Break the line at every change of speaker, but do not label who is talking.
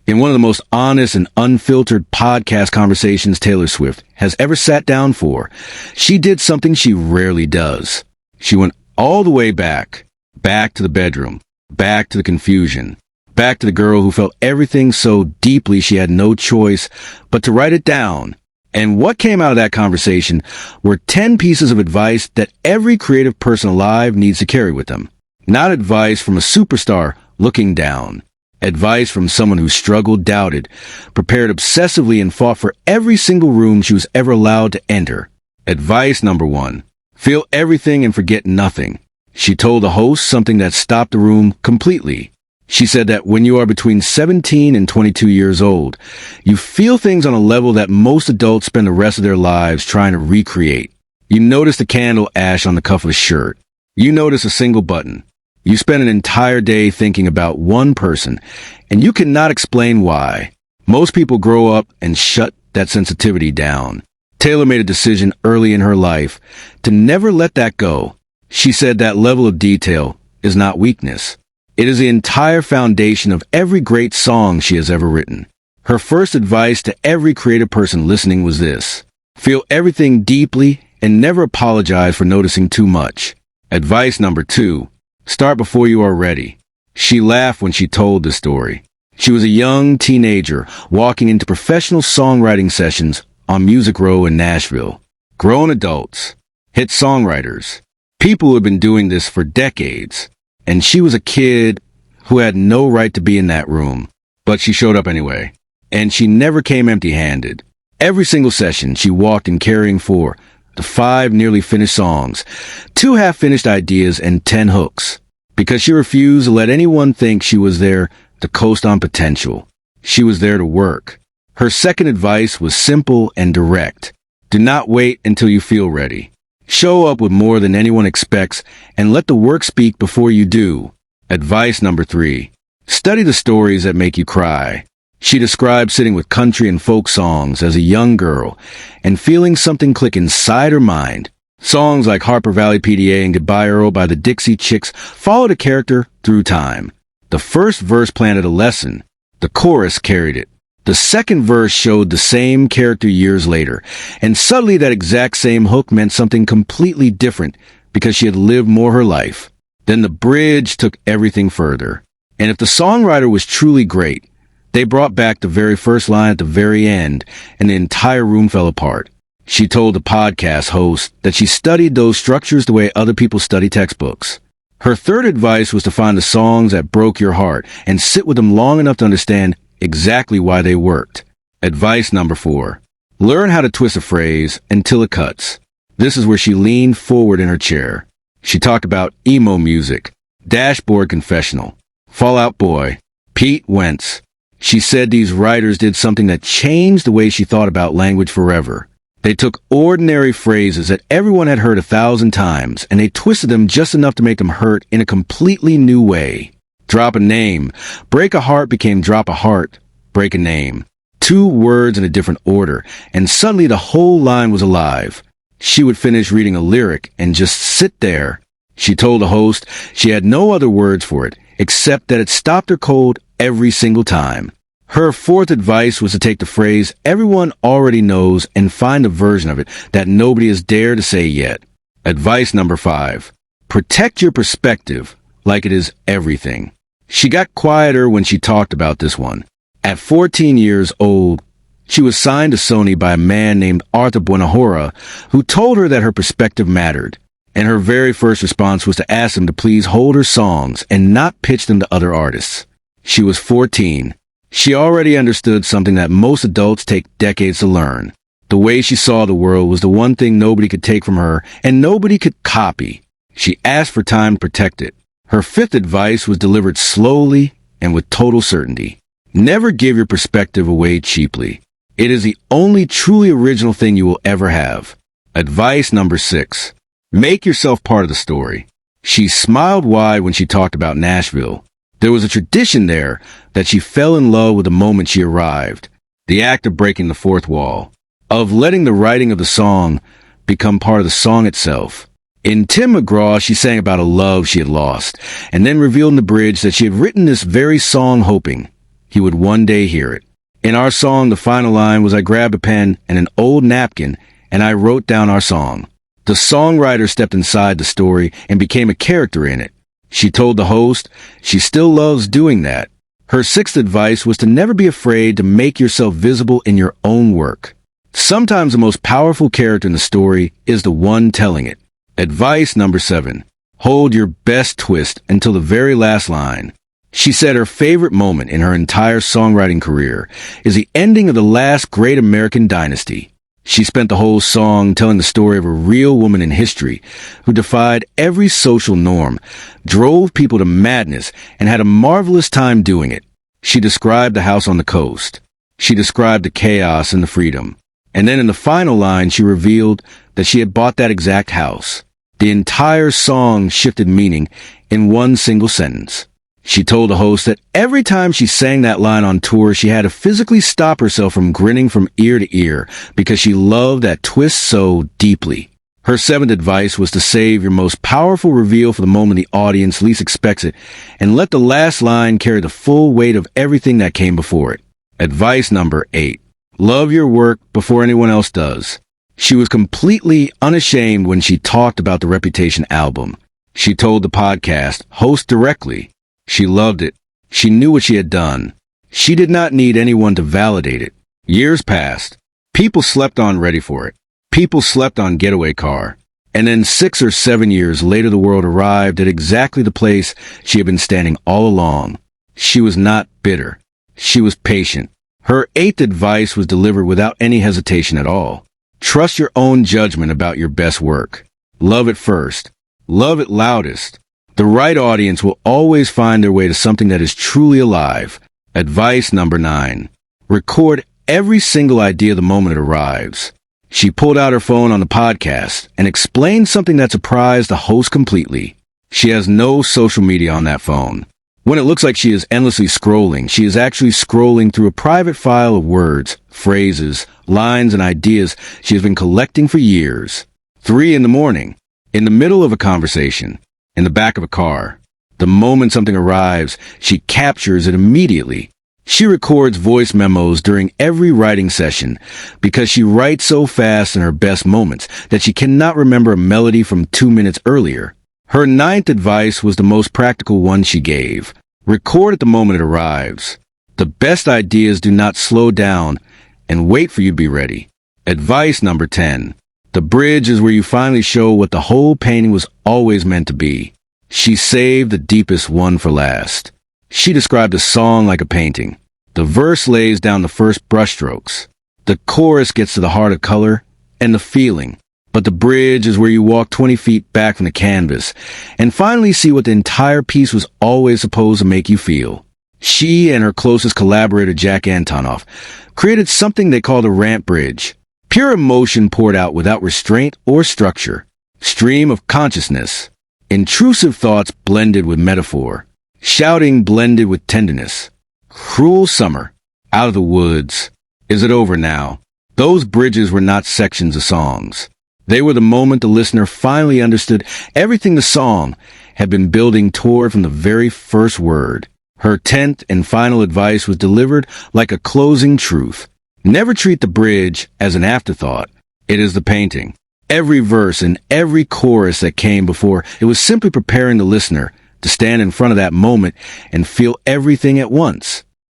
In one of the most honest and unfiltered podcast conversations Taylor Swift has ever sat down for, she did something she rarely does. She went all the way back to the bedroom, back to the confusion, back to the girl who felt everything so deeply she had no choice but to write it down. And what came out of that conversation were 10 pieces of advice that every creative person alive needs to carry with them. Not advice from a superstar looking down. Advice from someone who struggled, doubted, prepared obsessively, and fought for every single room she was ever allowed to enter. Advice number 1. Feel everything and forget nothing. She told the host something that stopped the room completely. She said that when you are between 17 and 22 years old, you feel things on a level that most adults spend the rest of their lives trying to recreate. You notice the candle ash on the cuff of a shirt. You notice a single button. You spend an entire day thinking about one person, and you cannot explain why. Most people grow up and shut that sensitivity down. Taylor made a decision early in her life to never let that go. She said that level of detail is not weakness. It is the entire foundation of every great song she has ever written. Her first advice to every creative person listening was this: feel everything deeply and never apologize for noticing too much. Advice number 2, start before you are ready. She laughed when she told this story. She was a young teenager walking into professional songwriting sessions on Music Row in Nashville. Grown adults, hit songwriters, people who had been doing this for decades. And she was a kid who had no right to be in that room. But she showed up anyway. And she never came empty-handed. Every single session, she walked in carrying 4 to 5 nearly finished songs, 2 half-finished ideas, and 10 hooks. Because she refused to let anyone think she was there to coast on potential. She was there to work. Her second advice was simple and direct. Do not wait until you feel ready. Show up with more than anyone expects and let the work speak before you do. Advice number 3. Study the stories that make you cry. She described sitting with country and folk songs as a young girl and feeling something click inside her mind. Songs like Harper Valley PDA and Goodbye Earl by the Dixie Chicks followed a character through time. The first verse planted a lesson. The chorus carried it. The second verse showed the same character years later, and suddenly that exact same hook meant something completely different because she had lived more her life. Then the bridge took everything further. And if the songwriter was truly great, they brought back the very first line at the very end, and the entire room fell apart. She told the podcast host that she studied those structures the way other people study textbooks. Her third advice was to find the songs that broke your heart and sit with them long enough to understand exactly why they worked. Advice number 4. Learn how to twist a phrase until it cuts. This is where she leaned forward in her chair. She talked about emo music, Dashboard Confessional, Fall Out Boy, Pete Wentz. She said these writers did something that changed the way she thought about language forever. They took ordinary phrases that everyone had heard 1,000 times, and they twisted them just enough to make them hurt in a completely new way. Drop a name. Break a heart became drop a heart. Break a name. 2 words in a different order, and suddenly the whole line was alive. She would finish reading a lyric and just sit there. She told the host she had no other words for it, except that it stopped her cold every single time. Her fourth advice was to take the phrase everyone already knows and find a version of it that nobody has dared to say yet. Advice number 5. Protect your perspective like it is everything. She got quieter when she talked about this one. At 14 years old, she was signed to Sony by a man named Arthur Buenahora, who told her that her perspective mattered. And her very first response was to ask him to please hold her songs and not pitch them to other artists. She was 14. She already understood something that most adults take decades to learn. The way she saw the world was the one thing nobody could take from her and nobody could copy. She asked for time to protect it. Her fifth advice was delivered slowly and with total certainty. Never give your perspective away cheaply. It is the only truly original thing you will ever have. Advice number 6. Make yourself part of the story. She smiled wide when she talked about Nashville. There was a tradition there that she fell in love with the moment she arrived. The act of breaking the fourth wall. Of letting the writing of the song become part of the song itself. In Tim McGraw, she sang about a love she had lost, and then revealed in the bridge that she had written this very song hoping he would one day hear it. In our song, the final line was, "I grabbed a pen and an old napkin and I wrote down our song." The songwriter stepped inside the story and became a character in it. She told the host she still loves doing that. Her sixth advice was to never be afraid to make yourself visible in your own work. Sometimes the most powerful character in the story is the one telling it. Advice number 7. Hold your best twist until the very last line. She said her favorite moment in her entire songwriting career is the ending of the last great American dynasty. She spent the whole song telling the story of a real woman in history who defied every social norm, drove people to madness, and had a marvelous time doing it. She described the house on the coast. She described the chaos and the freedom. And then in the final line, she revealed that she had bought that exact house. The entire song shifted meaning in one single sentence. She told the host that every time she sang that line on tour, she had to physically stop herself from grinning from ear to ear because she loved that twist so deeply. Her 7th advice was to save your most powerful reveal for the moment the audience least expects it and let the last line carry the full weight of everything that came before it. Advice number 8. Love your work before anyone else does. She was completely unashamed when she talked about the Reputation album. She told the podcast host directly. She loved it. She knew what she had done. She did not need anyone to validate it. Years passed. People slept on Ready for It. People slept on Getaway Car. And then 6 or 7 years later, the world arrived at exactly the place she had been standing all along. She was not bitter. She was patient. Her 8th advice was delivered without any hesitation at all. Trust your own judgment about your best work. Love it first. Love it loudest. The right audience will always find their way to something that is truly alive. Advice number 9. Record every single idea the moment it arrives. She pulled out her phone on the podcast and explained something that surprised the host completely. She has no social media on that phone. When it looks like she is endlessly scrolling, she is actually scrolling through a private file of words, phrases, lines, and ideas she has been collecting for years. 3 in the morning, in the middle of a conversation, in the back of a car. The moment something arrives, she captures it immediately. She records voice memos during every writing session because she writes so fast in her best moments that she cannot remember a melody from 2 minutes earlier. Her 9th advice was the most practical one she gave. Record at the moment it arrives. The best ideas do not slow down and wait for you to be ready. Advice number 10. The bridge is where you finally show what the whole painting was always meant to be. She saved the deepest one for last. She described a song like a painting. The verse lays down the first brushstrokes. The chorus gets to the heart of color and the feeling. But the bridge is where you walk 20 feet back from the canvas and finally see what the entire piece was always supposed to make you feel. She and her closest collaborator, Jack Antonoff, created something they called a ramp bridge. Pure emotion poured out without restraint or structure. Stream of consciousness. Intrusive thoughts blended with metaphor. Shouting blended with tenderness. Cruel summer. Out of the woods. Is it over now? Those bridges were not sections of songs. They were the moment the listener finally understood everything the song had been building toward from the very first word. Her 10th and final advice was delivered like a closing truth. Never treat the bridge as an afterthought. It is the painting. Every verse and every chorus that came before, it was simply preparing the listener to stand in front of that moment and feel everything at once.